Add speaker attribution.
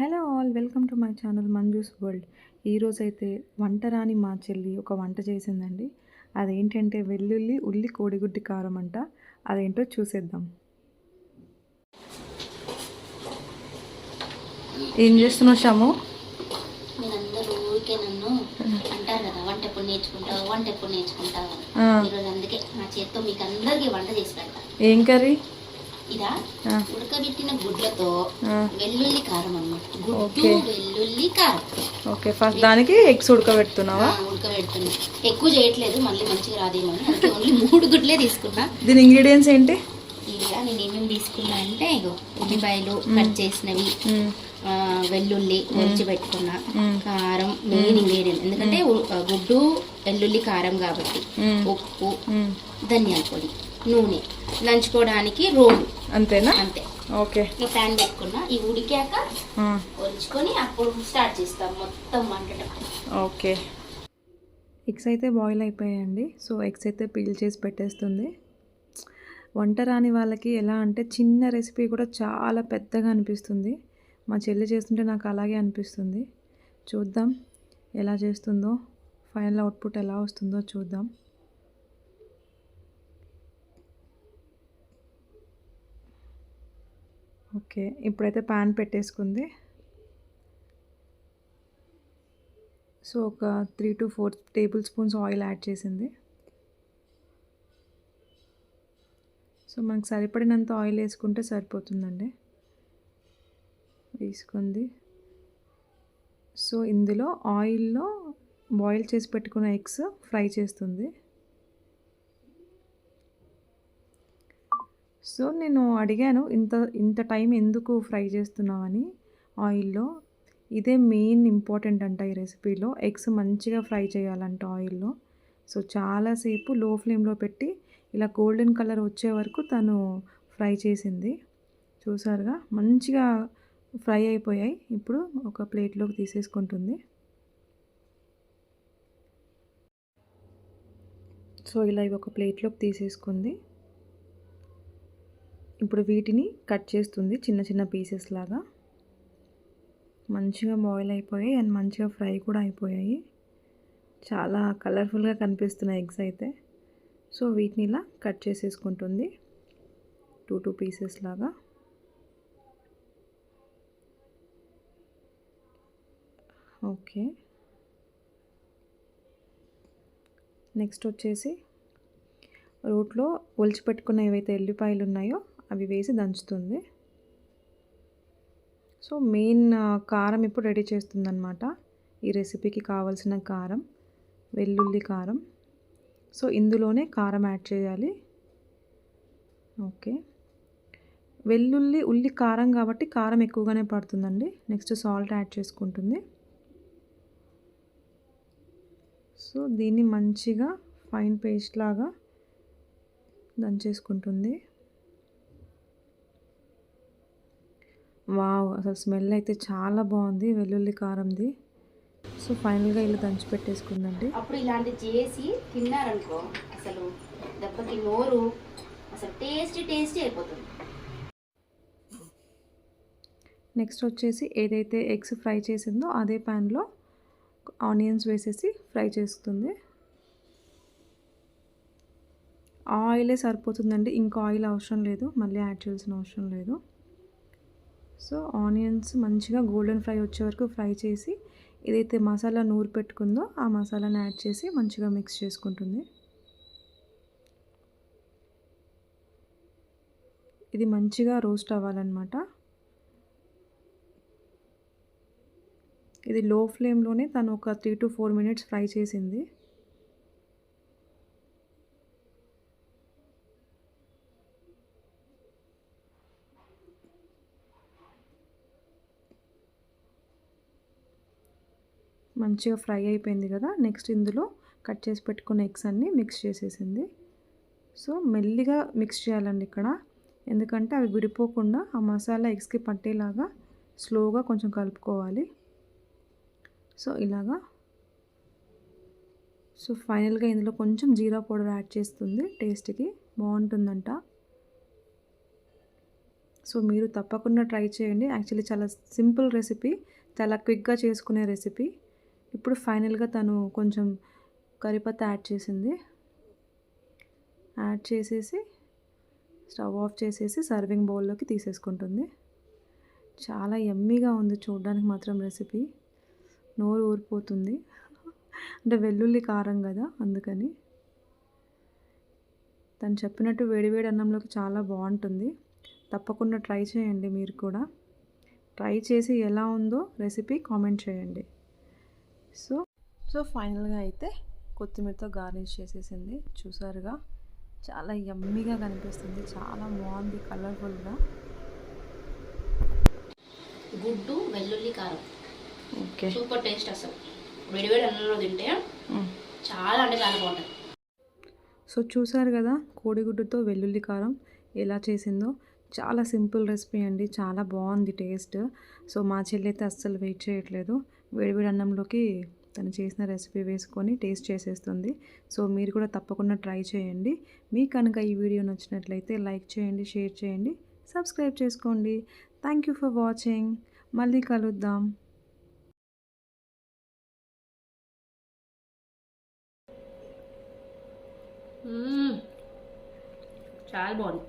Speaker 1: Hello all welcome to my channel Manju's world. ఈరోజైతే వంట రాని మా చెల్లి ఒక వంట చేసిందండి. అదేంటంటే వెల్లుల్లి ఉల్లి కోడిగుడ్డి కారం అంట. అదేంటో చూసేద్దాం. ఏం చేస్తున్నావు షాము?
Speaker 2: మీరందరూ ఊరికే నన్ను అంటారు కదా, వంట ఎప్పుడు నేర్చుకుంటావు. ఈరోజు అందుకే నా చేత్తో మీకు అందరికీ వంట చేసి పెడతా.
Speaker 1: ఏం కర్రీ?
Speaker 2: ఇదా ఉడకబెట్టిన గుడ్లతో వెల్లుల్లి కారం అన్నమాట. గుడ్డు వెల్లుల్లి కారం.
Speaker 1: ఓకే, ఫస్ట్ దానికి ఎగ్స్ ఉడకబెడుతున్నావా?
Speaker 2: ఉడకబెడుతున్నా. ఎక్కువ చేయట్లేదు, మళ్ళీ మంచిగా రాదేమో అని. అందుకే ఓన్లీ 3 గుడ్లే తీసుకున్నా.
Speaker 1: దీని ఇంగ్రీడియంట్స్ ఏంటి?
Speaker 2: ఇదిగా నేను ఏమేమి తీసుకున్నా అంటే, ఇగో ఉల్లిపాయలు కట్ చేసినవి, వెల్లుల్లి ఒలిచి పెట్టుకున్నా, కారం మెయిన్ ఇంగ్రీడియంట్, ఎందుకంటే గుడ్డు వెల్లుల్లి కారం కాబట్టి, ఉప్పు, ధనియాల పొడి, నూనె, నంచుకోవడానికి రోలు.
Speaker 1: అంతేనా?
Speaker 2: అంతే.
Speaker 1: ఓకే,
Speaker 2: ప్యాన్ పెట్టుకున్నా. ఇవి ఉడికాక ఒలుచుకొని అప్పుడు స్టార్ట్ చేస్తాం మొత్తం వండటం.
Speaker 1: ఓకే, ఎగ్స్ అయితే బాయిల్ అయిపోయాయండి. సో ఎగ్స్ అయితే పీల్ చేసి పెట్టేస్తుంది. వంట రాని వాళ్ళకి ఎలా అంటే చిన్న రెసిపీ కూడా చాలా పెద్దగా అనిపిస్తుంది. మా చెల్లి చేస్తుంటే నాకు అలాగే అనిపిస్తుంది. చూద్దాం ఎలా చేస్తుందో, ఫైనల్ అవుట్పుట్ ఎలా వస్తుందో చూద్దాం. ఓకే, ఇప్పుడైతే ప్యాన్ పెట్టేసుకుంది. సో ఒక 3 to 4 table spoons oil add చేసింది. సో మనకు సరిపడినంత ఆయిల్ వేసుకుంటే సరిపోతుందండి. వేసుకుంది. సో ఇందులో ఆయిల్లో బాయిల్ చేసి పెట్టుకున్న ఎగ్స్ ఫ్రై చేస్తుంది. సో నేను అడిగాను, ఇంత టైం ఎందుకు ఫ్రై చేస్తున్నావని ఆయిల్లో. ఇదే మెయిన్ ఇంపార్టెంట్ అంట ఈ రెసిపీలో. ఎగ్స్ మంచిగా ఫ్రై చేయాలంట ఆయిల్లో. సో చాలాసేపు లో ఫ్లేమ్లో పెట్టి ఇలా గోల్డెన్ కలర్ వచ్చే వరకు తను ఫ్రై చేసింది. చూసారుగా మంచిగా ఫ్రై అయిపోయాయి. ఇప్పుడు ఒక ప్లేట్లోకి తీసేసుకుంటుంది. సో ఇలా ఇవి ఒక ప్లేట్లోకి తీసేసుకుంది. ఇప్పుడు వీటిని కట్ చేస్తుంది చిన్న చిన్న పీసెస్ లాగా. మంచిగా బాయిల్ అయిపోయాయి అండ్ మంచిగా ఫ్రై కూడా అయిపోయాయి. చాలా కలర్ఫుల్గా కనిపిస్తున్నాయి ఎగ్స్ అయితే. సో వీటిని ఇలా కట్ చేసేసుకుంటుంది 2 పీసెస్ లాగా. ఓకే, నెక్స్ట్ వచ్చేసి రోట్లో ఒలిచిపెట్టుకున్న ఏవైతే ఎల్లిపాయలు ఉన్నాయో అవి వేసి దంచుతుంది. సో మెయిన్ కారం ఇప్పుడు రెడీ చేస్తుందన్నమాట. ఈ రెసిపీకి కావాల్సిన కారం వెల్లుల్లి కారం. సో ఇందులోనే కారం యాడ్ చేయాలి. ఓకే, వెల్లుల్లి ఉల్లి కారం కాబట్టి కారం ఎక్కువగానే పడుతుందండి. నెక్స్ట్ సాల్ట్ యాడ్ చేసుకుంటుంది. సో దీన్ని మంచిగా ఫైన్ పేస్ట్ లాగా దంచేసుకుంటుంది. వావ్, అసలు స్మెల్ అయితే చాలా బాగుంది వెల్లుల్లి కారంది. సో ఫైనల్గా ఇలా దంచి పెట్టేసుకుందండి.
Speaker 2: అప్పుడు ఇలాంటి చేసి తిన్నారనుకో, అసలు దెబ్బకి నోరు అసలు టేస్టీ అయిపోతుంది.
Speaker 1: నెక్స్ట్ వచ్చేసి ఏదైతే ఎగ్స్ ఫ్రై చేసిందో అదే ప్యాన్లో ఆనియన్స్ వేసేసి ఫ్రై చేస్తుంది. ఆయిలే సరిపోతుందండి, ఇంకా ఆయిల్ అవసరం లేదు, మళ్ళీ యాడ్ చేయాల్సిన అవసరం లేదు. సో ఆనియన్స్ మంచిగా గోల్డెన్ ఫ్రై వచ్చే వరకు ఫ్రై చేసి ఏదైతే మసాలా నూరు పెట్టుకుందో ఆ మసాలాని యాడ్ చేసి మంచిగా మిక్స్ చేసుకుంటుంది. ఇది మంచిగా రోస్ట్ అవ్వాలన్నమాట. ఇది లో ఫ్లేమ్లోనే తను ఒక 3 to 4 minutes ఫ్రై చేసింది. మంచిగా ఫ్రై అయిపోయింది కదా. నెక్స్ట్ ఇందులో కట్ చేసి పెట్టుకున్న ఎగ్స్ అన్నీ మిక్స్ చేసేసింది. సో మెల్లిగా మిక్స్ చేయాలండి ఇక్కడ, ఎందుకంటే అవి విడిపోకుండా ఆ మసాలా ఎగ్స్కి పట్టేలాగా స్లోగా కొంచెం కలుపుకోవాలి. సో ఇలాగా. సో ఫైనల్గా ఇందులో కొంచెం జీరా పౌడర్ యాడ్ చేస్తుంది, టేస్ట్కి బాగుంటుందంట. సో మీరు తప్పకుండా ట్రై చేయండి. యాక్చువల్లీ చాలా సింపుల్ రెసిపీ, చాలా క్విక్గా చేసుకునే రెసిపీ. ఇప్పుడు ఫైనల్గా తను కొంచెం కరిపత్తా యాడ్ చేసింది. యాడ్ చేసేసి స్టవ్ ఆఫ్ చేసేసి సర్వింగ్ బౌల్లోకి తీసేసుకుంటుంది. చాలా యమ్మీగా ఉంది చూడడానికి మాత్రం రెసిపీ, నోరు ఊరిపోతుంది. అంటే వెల్లుల్లి కారం కదా అందుకని. తను చెప్పినట్టు వేడివేడి అన్నంలోకి చాలా బాగుంటుంది. తప్పకుండా ట్రై చేయండి మీరు కూడా. ట్రై చేసి ఎలా ఉందో రెసిపీ కామెంట్ చేయండి. సో ఫైనల్గా అయితే కొత్తిమీరతో గార్నిష్ చేసేసింది. చూసారుగా, చాలా యమ్మీగా కనిపిస్తుంది, చాలా బాగుంది కలర్ఫుల్గా.
Speaker 2: గుడ్డు వెల్లుల్లి కారం
Speaker 1: ఓకే,
Speaker 2: సూపర్ టేస్ట్. అసలు వేడివేడి అన్నంలో తింటే చాలా అంటే చాలా బాగుంటుంది.
Speaker 1: సో చూసారు కదా కోడిగుడ్డుతో వెల్లుల్లి కారం ఎలా చేసిందో. చాలా సింపుల్ రెసిపీ అండి, చాలా బాగుంది టేస్ట్. సో మా చెల్లి అయితే అస్సలు వెయిట్ చేయట్లేదు, వేడివేడి అన్నంలోకి తను చేసిన రెసిపీ వేసుకొని టేస్ట్ చేసేస్తుంది. సో మీరు కూడా తప్పకుండా ట్రై చేయండి. మీకు కనుక ఈ వీడియో నచ్చినట్లయితే లైక్ చేయండి, షేర్ చేయండి, సబ్స్క్రైబ్ చేసుకోండి. Thank you for watching. మళ్ళీ కలుద్దాం.
Speaker 2: చాలా బాగుంది.